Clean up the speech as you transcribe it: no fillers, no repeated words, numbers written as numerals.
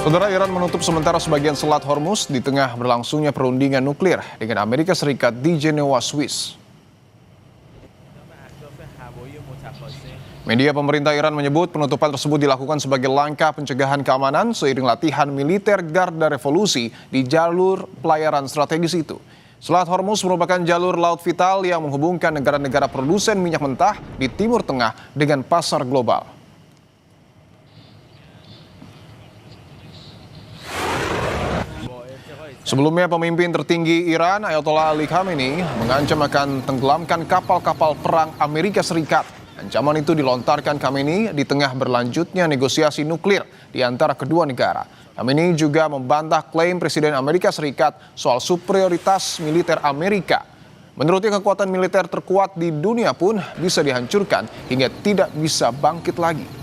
Saudara, Iran menutup sementara sebagian Selat Hormuz di tengah berlangsungnya perundingan nuklir dengan Amerika Serikat di Jenewa, Swiss. Media pemerintah Iran menyebut penutupan tersebut dilakukan sebagai langkah pencegahan keamanan seiring latihan militer Garda Revolusi di jalur pelayaran strategis itu. Selat Hormuz merupakan jalur laut vital yang menghubungkan negara-negara produsen minyak mentah di Timur Tengah dengan pasar global. Sebelumnya, pemimpin tertinggi Iran, Ayatollah Ali Khamenei, mengancam akan tenggelamkan kapal-kapal perang Amerika Serikat. Ancaman itu dilontarkan Khamenei di tengah berlanjutnya negosiasi nuklir di antara kedua negara. Khamenei juga membantah klaim Presiden Amerika Serikat soal superioritas militer Amerika. Menurutnya, kekuatan militer terkuat di dunia pun bisa dihancurkan hingga tidak bisa bangkit lagi.